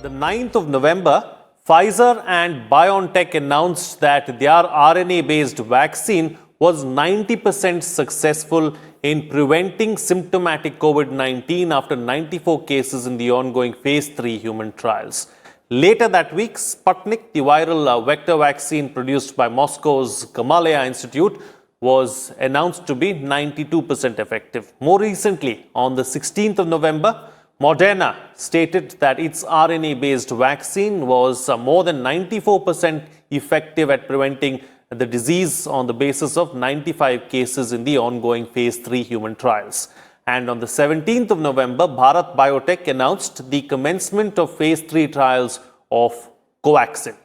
The 9th of November, Pfizer and BioNTech announced that their RNA-based vaccine was 90% successful in preventing symptomatic COVID-19 after 94 cases in the ongoing phase 3 human trials. Later that week, Sputnik, the viral vector vaccine produced by Moscow's Gamaleya Institute, was announced to be 92% effective. More recently, on the 16th of November, Moderna stated that its RNA-based vaccine was more than 94% effective at preventing the disease on the basis of 95 cases in the ongoing phase 3 human trials. And on the 17th of November, Bharat Biotech announced the commencement of phase 3 trials of Covaxin.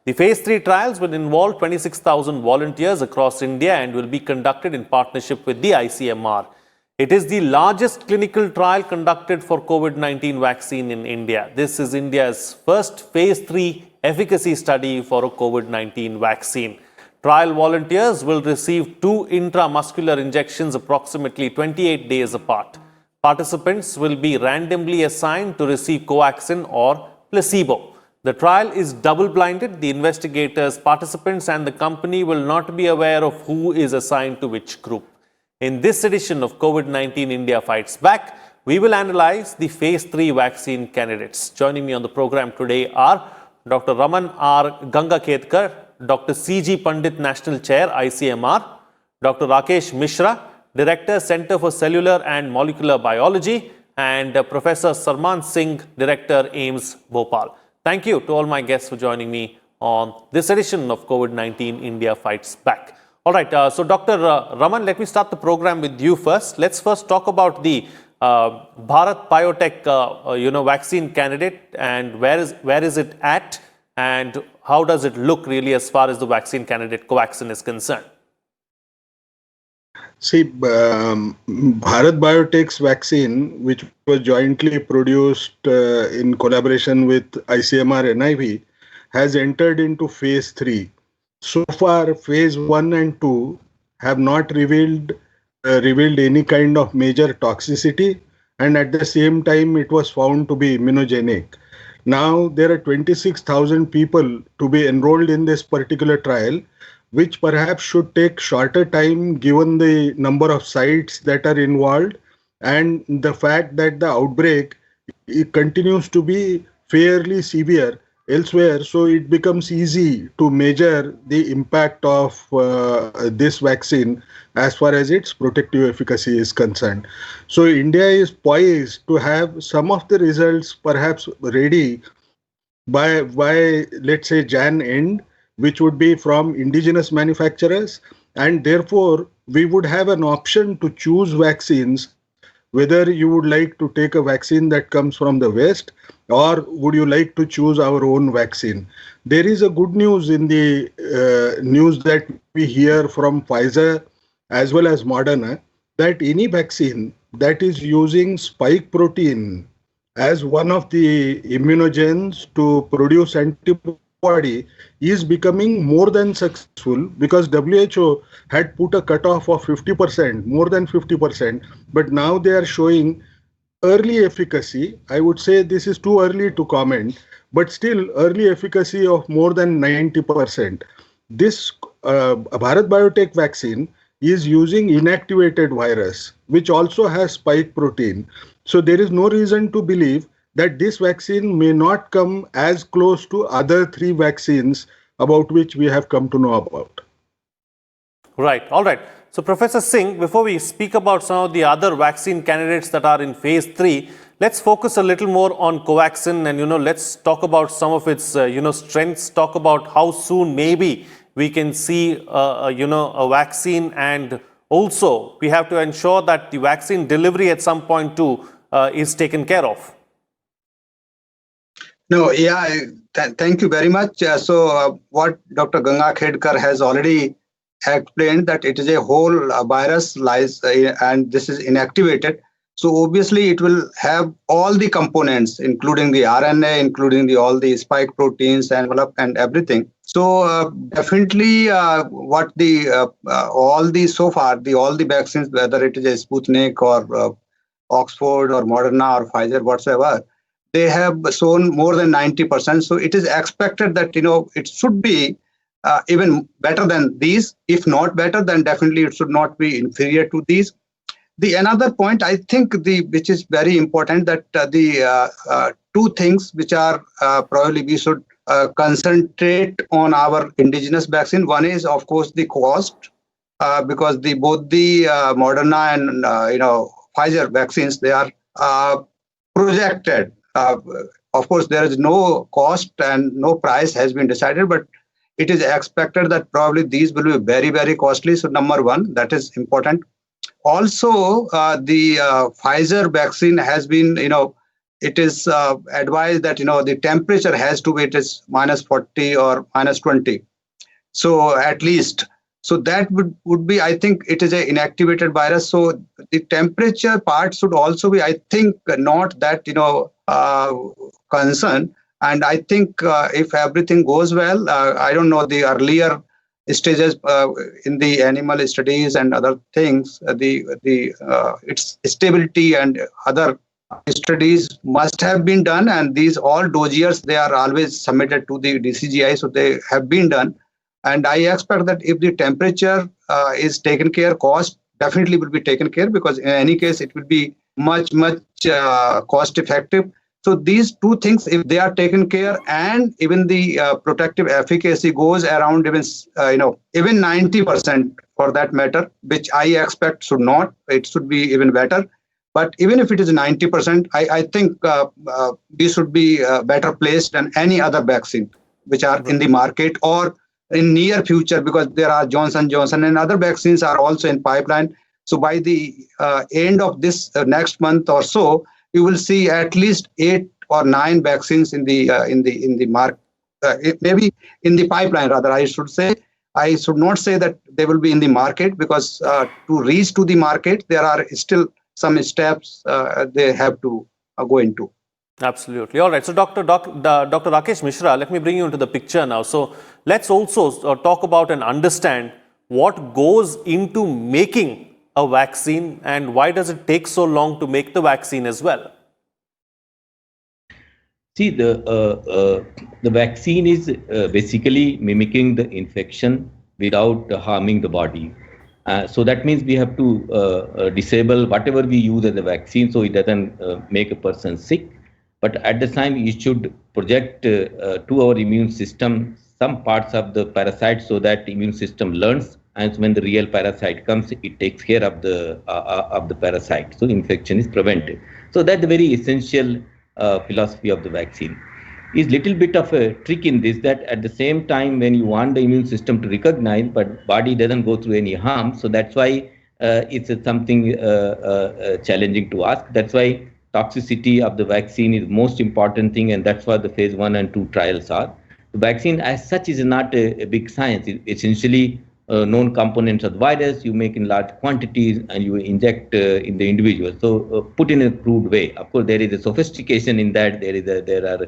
The phase 3 trials will involve 26,000 volunteers across India and will be conducted in partnership with the ICMR. It is the largest clinical trial conducted for COVID-19 vaccine in India. This is India's first phase 3 efficacy study for a COVID-19 vaccine. Trial volunteers will receive 2 intramuscular injections approximately 28 days apart. Participants will be randomly assigned to receive Covaxin or placebo. The trial is double-blinded. The investigators, participants and the company will not be aware of who is assigned to which group. In this edition of COVID-19 India Fights Back, we will analyze the phase 3 vaccine candidates. Joining me on the program today are Dr. Raman R. Gangakhedkar, Dr. C.G. Pandit, National Chair, ICMR, Dr. Rakesh Mishra, Director, Center for Cellular and Molecular Biology, and Professor Sarman Singh, Director, AIIMS, Bhopal. Thank you to all my guests for joining me on this edition of COVID-19 India Fights Back. All right, so Dr. Raman, let me start the program with you first. Let's first talk about the Bharat Biotech, vaccine candidate and where is it at and how does it look really as far as the vaccine candidate Covaxin is concerned? See, Bharat Biotech's vaccine, which was jointly produced in collaboration with ICMR NIV, has entered into phase 3. So far, phase 1 and 2 have not revealed any kind of major toxicity, and at the same time, it was found to be immunogenic. Now, there are 26,000 people to be enrolled in this particular trial, which perhaps should take shorter time given the number of sites that are involved and the fact that the outbreak continues to be fairly severe elsewhere, so it becomes easy to measure the impact of this vaccine as far as its protective efficacy is concerned. So India is poised to have some of the results perhaps ready by let's say Jan end, which would be from indigenous manufacturers, and therefore we would have an option to choose vaccines, whether you would like to take a vaccine that comes from the West or would you like to choose our own vaccine. There is a good news in the news that we hear from Pfizer as well as Moderna, that any vaccine that is using spike protein as one of the immunogens to produce antibody is becoming more than successful, because WHO had put a cutoff of 50%, more than 50%, but now they are showing early efficacy. I would say this is too early to comment, but still early efficacy of more than 90%. This Bharat Biotech vaccine is using inactivated virus, which also has spike protein. So there is no reason to believe that this vaccine may not come as close to other 3 vaccines about which we have come to know about. Right. All right. So, Professor Singh, before we speak about some of the other vaccine candidates that are in phase 3, let's focus a little more on Covaxin and, let's talk about some of its, strengths, talk about how soon maybe we can see, a vaccine, and also we have to ensure that the vaccine delivery at some point too is taken care of. No, yeah, thank you very much. What Dr. Gangakhedkar has already explained, that it is a whole virus lies and this is inactivated. So obviously it will have all the components, including the RNA, including all the spike proteins, envelope and everything. So definitely what all the vaccines, whether it is a Sputnik or Oxford or Moderna or Pfizer, whatsoever, they have shown more than 90%. So it is expected that it should be even better than these. If not better, then definitely it should not be inferior to these. The another point I think which is very important, that the two things which are probably we should concentrate on our indigenous vaccine. One is of course the cost, because both the Moderna and Pfizer vaccines, they are projected. Of course, there is no cost and no price has been decided, but it is expected that probably these will be very, very costly. So number one, that is important. Also, the Pfizer vaccine has been, it is advised that, the temperature has to be, it is -40 or -20. So at least, so that would be, I think it is an inactivated virus. So the temperature part should also be, I think, not that, concern. And I think if everything goes well, I don't know the earlier stages in the animal studies and other things, its stability and other studies must have been done, and these all dossiers, they are always submitted to the DCGI, so they have been done. And I expect that if the temperature is taken care, cost definitely will be taken care, because in any case it will be much cost effective. So these two things, if they are taken care, and even the protective efficacy goes around even 90% for that matter, which I expect should not, it should be even better. But even if it is 90%, I think we should be better placed than any other vaccine which are in the market or in near future, because there are Johnson & Johnson and other vaccines are also in pipeline. So by the end of this next month or so, you will see at least 8 or 9 vaccines in the market, maybe in the pipeline rather. I should say, I should not say that they will be in the market, because to reach to the market, there are still some steps they have to go into. Absolutely. All right. So, Dr. Rakesh Mishra, let me bring you into the picture now. So, let's also talk about and understand what goes into making a vaccine, and why does it take so long to make the vaccine as well? See, the vaccine is basically mimicking the infection without harming the body. So that means we have to disable whatever we use as a vaccine, so it doesn't make a person sick. But at the time, you should project to our immune system some parts of the parasite, so that the immune system learns, and when the real parasite comes, it takes care of the parasite. So infection is prevented. So that's the very essential philosophy of the vaccine. Is little bit of a trick in this, that at the same time when you want the immune system to recognize, but body doesn't go through any harm. So that's why it's something challenging to ask. That's why toxicity of the vaccine is most important thing, and that's what the phase 1 and 2 trials are. The vaccine as such is not a big science. It's essentially known components of the virus you make in large quantities and you inject in the individual. So put in a crude way. Of course, there is a sophistication in that. There are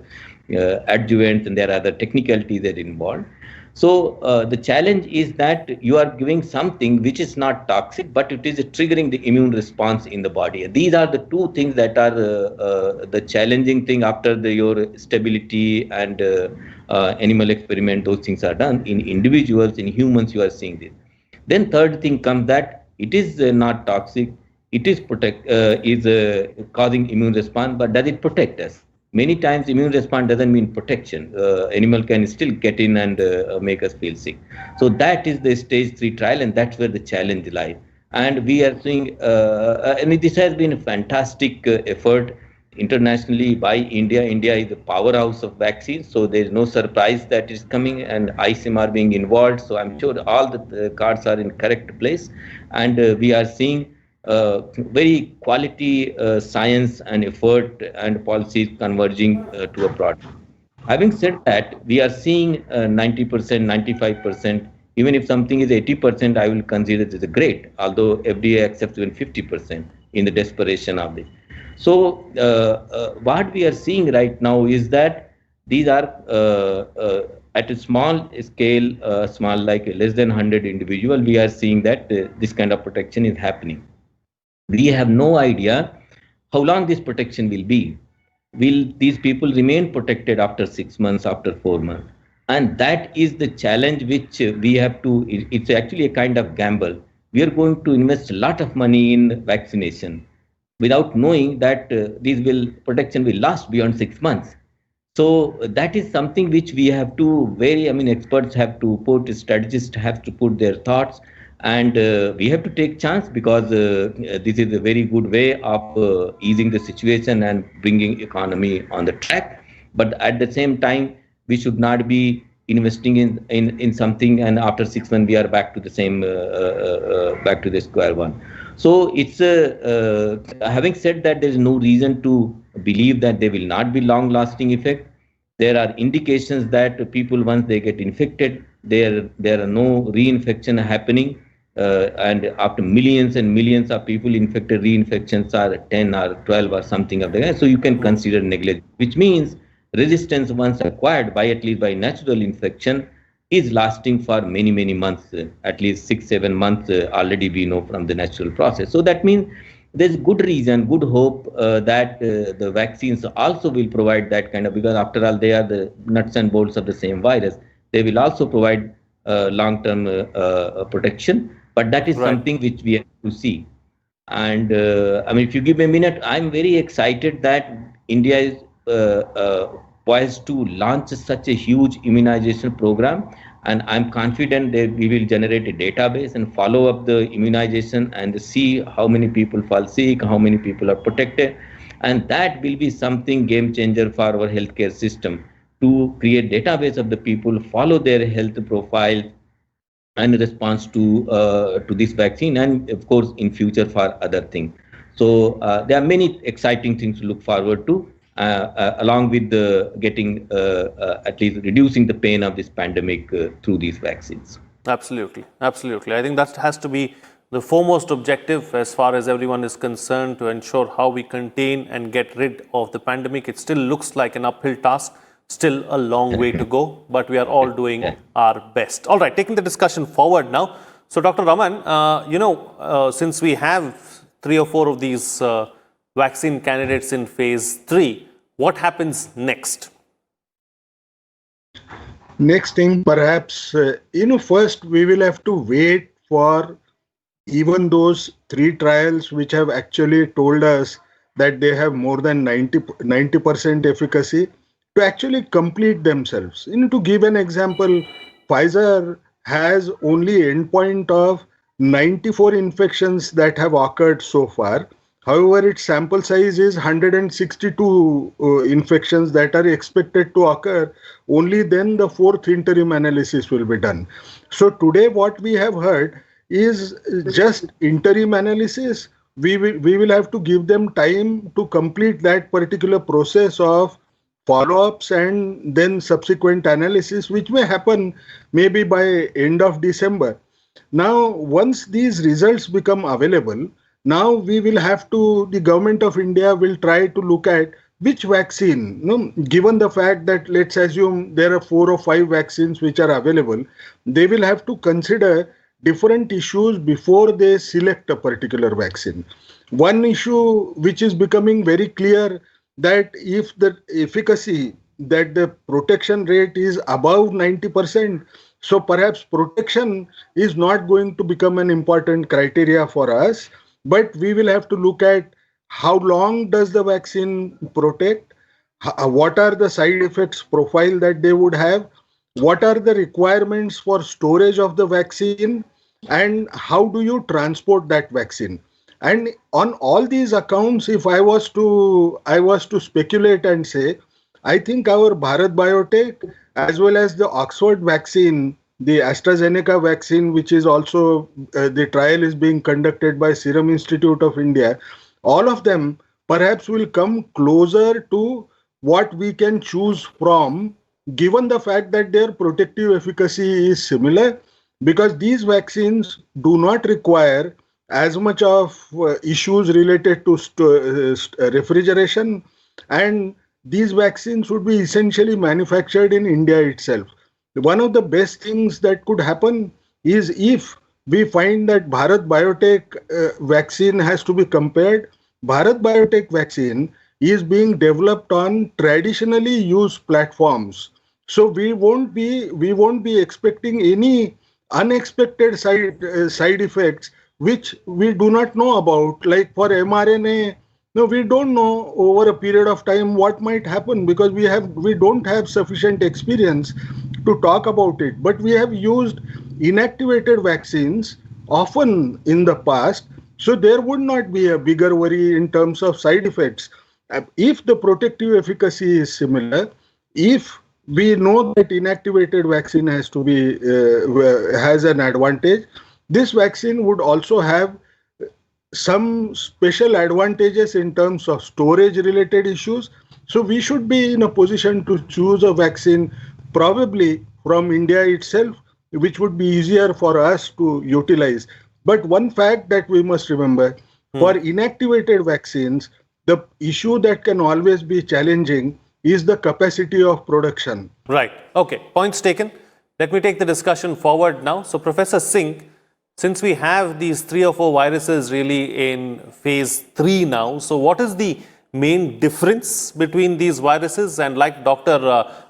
adjuvants and there are other technicalities that are involved. So the challenge is that you are giving something which is not toxic, but it is triggering the immune response in the body. These are the two things that are the challenging thing after your stability and animal experiment. Those things are done. In individuals, in humans, you are seeing this. Then third thing comes that it is not toxic. It is causing immune response, but does it protect us? Many times immune response doesn't mean protection. Animal can still get in and make us feel sick. So that is the stage 3 trial, and that's where the challenge lies. And we are seeing, and this has been a fantastic effort internationally by India. India is the powerhouse of vaccines, so there is no surprise that is coming, and ICMR being involved. So I'm sure all the cards are in correct place, and we are seeing very quality science and effort and policies converging to a product. Having said that, we are seeing 90%, 95%. Even if something is 80%, I will consider it as a great, although FDA accepts even 50% in the desperation of it. So what we are seeing right now is that these are at a small scale, small like less than 100 individual, we are seeing that this kind of protection is happening. We have no idea how long this protection will be. will these people remain protected after 6 months, after 4 months? And that is the challenge which we have to, it's actually a kind of gamble. We are going to invest a lot of money in vaccination without knowing that protection will last beyond 6 months. So that is something which we have to experts have to put, strategists have to put their thoughts, and we have to take chance, because this is a very good way of easing the situation and bringing economy on the track. But at the same time, we should not be investing in something and after 6 months we are back to the same back to the square one. So it's having said that, there is no reason to believe that there will not be long lasting effect. There are indications that people, once they get infected, there are no reinfection happening, and after millions and millions of people infected, reinfections are 10 or 12 or something of the kind. So you can consider negligible, which means resistance once acquired by at least by natural infection is lasting for many months, at least 6-7 months already we know from the natural process. So that means there's good reason, good hope that the vaccines also will provide that kind of, because after all they are the nuts and bolts of the same virus. They will also provide long-term protection, but that is something which we have to see. And if you give me a minute, I'm very excited that India is poised to launch such a huge immunization program, and I'm confident that we will generate a database and follow up the immunization and see how many people fall sick, how many people are protected, and that will be something game changer for our healthcare system, to create database of the people, follow their health profile and response to this vaccine, and of course in future for other things. So there are many exciting things to look forward to, along with getting at least reducing the pain of this pandemic through these vaccines. Absolutely. I think that has to be the foremost objective as far as everyone is concerned, to ensure how we contain and get rid of the pandemic. It still looks like an uphill task, still a long way to go, but we are all doing our best. All right, taking the discussion forward now. So Dr. Raman, since we have 3 or 4 of these vaccine candidates in phase 3, what happens next? Next thing, perhaps, first we will have to wait for even those 3 trials which have actually told us that they have more than 90% efficacy to actually complete themselves. To give an example, Pfizer has only endpoint of 94 infections that have occurred so far. However, its sample size is 162 infections that are expected to occur. Only then the 4th interim analysis will be done. So today what we have heard is just interim analysis. We will have to give them time to complete that particular process of follow-ups and then subsequent analysis, which may happen maybe by end of December. Now, once these results become available, now we will have to, the government of India will try to look at which vaccine, given the fact that let's assume there are 4 or 5 vaccines which are available, they will have to consider different issues before they select a particular vaccine. One issue which is becoming very clear, that if the efficacy, that the protection rate is above 90%, so perhaps protection is not going to become an important criteria for us, but we will have to look at how long does the vaccine protect, what are the side effects profile that they would have, what are the requirements for storage of the vaccine, and how do you transport that vaccine. And on all these accounts, if I was to speculate and say, I think our Bharat Biotech as well as the Oxford vaccine, the AstraZeneca vaccine, which is also the trial is being conducted by Serum Institute of India, all of them perhaps will come closer to what we can choose from, given the fact that their protective efficacy is similar, because these vaccines do not require as much of issues related to refrigeration, and these vaccines would be essentially manufactured in India itself. One of the best things that could happen is if we find that Bharat Biotech vaccine has to be compared. Bharat Biotech vaccine is being developed on traditionally used platforms. So we won't be expecting any unexpected side effects which we do not know about. Like for mRNA, no, we don't know over a period of time what might happen because we don't have sufficient experience to talk about it. But we have used inactivated vaccines often in the past, so there would not be a bigger worry in terms of side effects. If the protective efficacy is similar, if we know that inactivated vaccine has an advantage, this vaccine would also have some special advantages in terms of storage related issues. So we should be in a position to choose a vaccine probably from India itself, which would be easier for us to utilize. But one fact that we must remember, for inactivated vaccines, the issue that can always be challenging is the capacity of production. Right. Okay. Points taken. Let me take the discussion forward now. So, Professor Singh, since we have these 3 or 4 viruses really in phase 3 now, so what is the main difference between these viruses? And like Dr.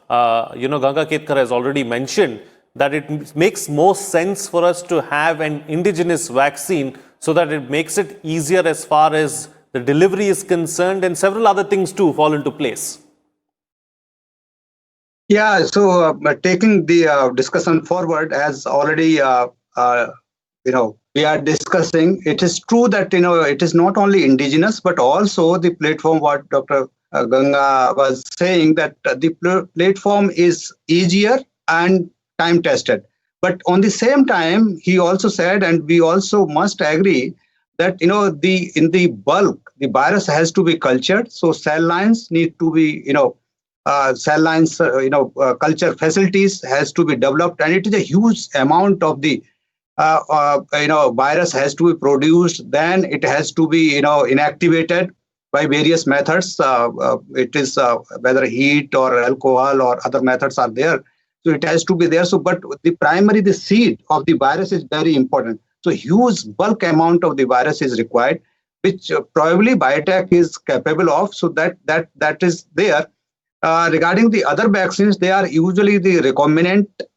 Ganga Kedkar has already mentioned, that it makes more sense for us to have an indigenous vaccine so that it makes it easier as far as the delivery is concerned, and several other things too fall into place. Yeah, so taking the discussion forward, as already we are discussing, it is true that it is not only indigenous but also the platform. What Dr. Ganga was saying, that the platform is easier and time tested. But on the same time, he also said, and we also must agree, that in the bulk, the virus has to be cultured. So cell lines need to be culture facilities has to be developed, and it is a huge amount of the virus has to be produced. Then it has to be inactivated by various methods. It is whether heat or alcohol or other methods are there. So it has to be there. So, but the seed of the virus is very important. So huge bulk amount of the virus is required, which probably biotech is capable of. So that is there. Regarding the other vaccines, they are usually the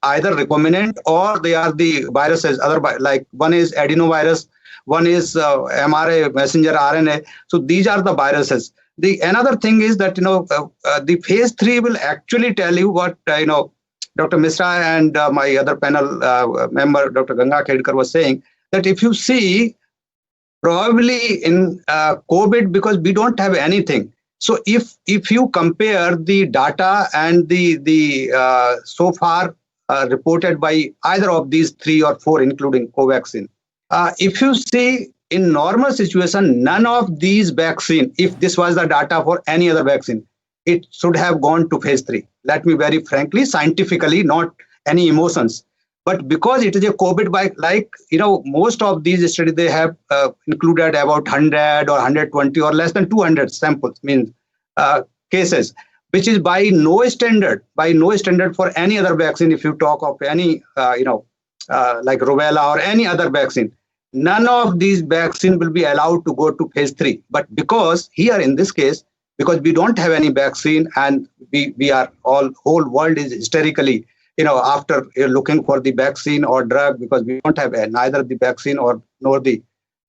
either recombinant or they are the viruses. Like one is adenovirus, one is mRNA, messenger RNA. So these are the viruses. Another thing is that the phase 3 will actually tell you what Dr. Misra and my other panel member, Dr. Ganga Kedkar, was saying, that if you see, probably in COVID, because we don't have anything. So if you compare the data and the so far reported by either of these 3 or 4, including Covaxin, if you see in normal situation, none of these vaccine, if this was the data for any other vaccine, it should have gone to phase 3. Let me very frankly, scientifically, not any emotions. But because it is a COVID, most of these studies, they have included about 100 or 120 or less than 200 samples, means cases, which is by no standard for any other vaccine. If you talk of any, like rubella or any other vaccine, none of these vaccines will be allowed to go to phase 3. But because here in this case, because we don't have any vaccine and we are whole world is hysterically, after looking for the vaccine or drug, because we don't have neither the vaccine nor the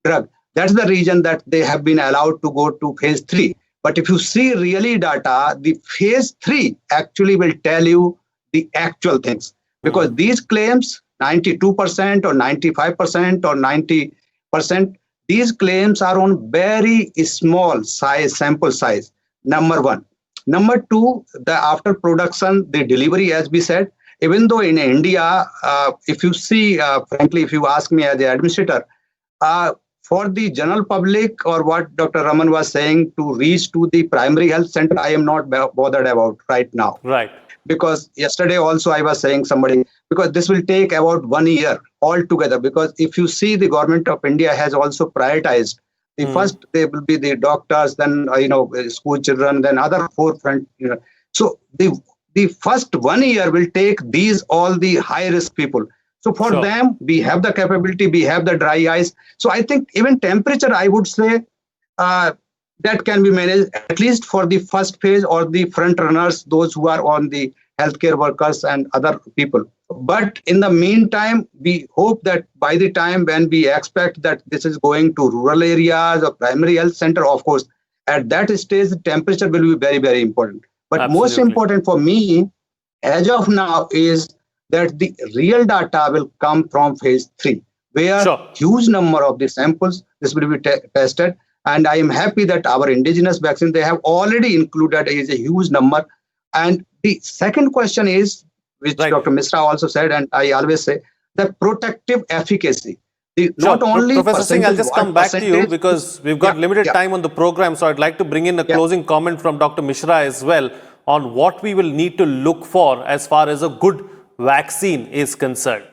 drug. That's the reason that they have been allowed to go to phase 3. But if you see really data, the phase 3 actually will tell you the actual things, because these claims, 92% or 95% or 90%, these claims are on very small sample size. Number 1. Number 2, the after production, the delivery, as we said, even though in India, if you see, frankly, if you ask me as the administrator, for the general public, or what Dr. Raman was saying, to reach to the primary health center, I am not bothered about right now. Right. Because yesterday also I was saying because this will take about 1 year altogether. Because if you see, the government of India has also prioritized. The first, they will be the doctors, then school children, then other forefront. So the first 1 year will take all the high risk people. So for them, we have the capability, we have the dry eyes. So I think even temperature, I would say, that can be managed at least for the first phase or the front runners, those who are on the healthcare workers and other people. But in the meantime, we hope that by the time when we expect that this is going to rural areas or primary health center, of course, at that stage, the temperature will be very, very important. But most Absolutely. important for me, as of now, is that the real data will come from phase 3, where Sure. huge number of the samples this will be tested. And I am happy that our indigenous vaccine, they have already included is a huge number. And the second question is, which Right. Dr. Misra also said, and I always say, the protective efficacy. Not Sure. only Professor Singh, I'll just what come back to you percentage- because we've got Yeah, limited yeah. time on the program. So I'd like to bring in a Yeah. closing comment from Dr. Mishra as well on what we will need to look for as far as a good vaccine is concerned.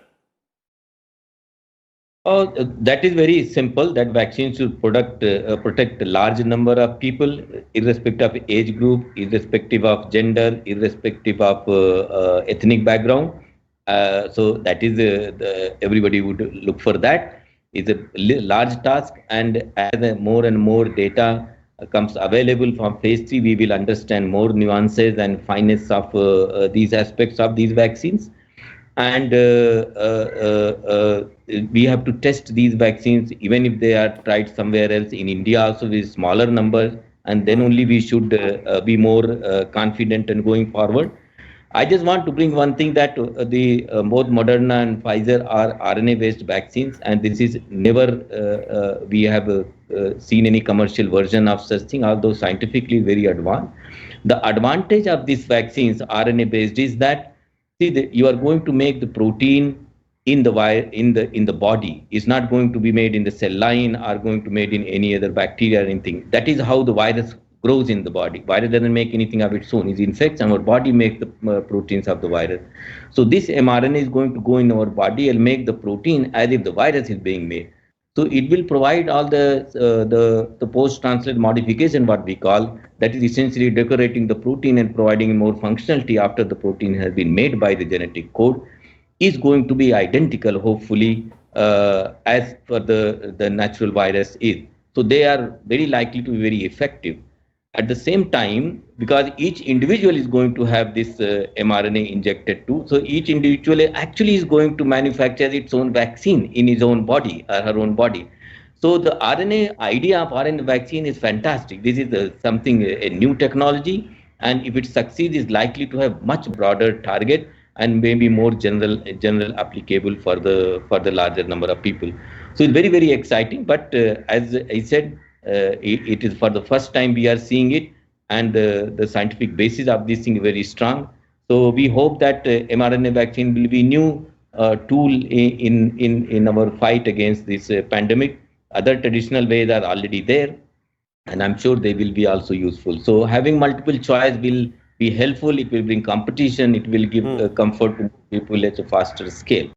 That is very simple. That vaccine should protect a large number of people, irrespective of age group, irrespective of gender, irrespective of ethnic background. So that is everybody would look for that. It's a large task, and as more and more data comes available from phase 3, we will understand more nuances and fineness of these aspects of these vaccines. And we have to test these vaccines even if they are tried somewhere else in India also with smaller numbers, and then only we should be more confident and going forward. I just want to bring one thing that both Moderna and Pfizer are RNA-based vaccines, and this is never we have seen any commercial version of such thing, although scientifically very advanced. The advantage of these vaccines, RNA-based, is that you are going to make the protein in the body. Is not going to be made in the cell line or going to made in any other bacteria or anything. That is how the virus grows in the body. Virus doesn't make anything of its own. It infects, and our body makes the proteins of the virus. So this mRNA is going to go in our body and make the protein as if the virus is being made. So it will provide all the post-translate modification, what we call, that is essentially decorating the protein and providing more functionality after the protein has been made by the genetic code, is going to be identical, hopefully, as for the natural virus is. So they are very likely to be very effective. At the same time, because each individual is going to have this mRNA injected too, so each individual actually is going to manufacture its own vaccine in his own body or her own body. So the RNA idea of RNA vaccine is fantastic. This is something, a new technology, and if it succeeds, is likely to have much broader target and maybe more general applicable for the larger number of people. So it's very, very exciting. But as I said, it is for the first time we are seeing it, and the scientific basis of this thing is very strong. So we hope that mRNA vaccine will be new tool in our fight against this pandemic. Other traditional ways are already there, and I'm sure they will be also useful. So having multiple choice will be helpful. It will bring competition. It will give comfort to people at a faster scale.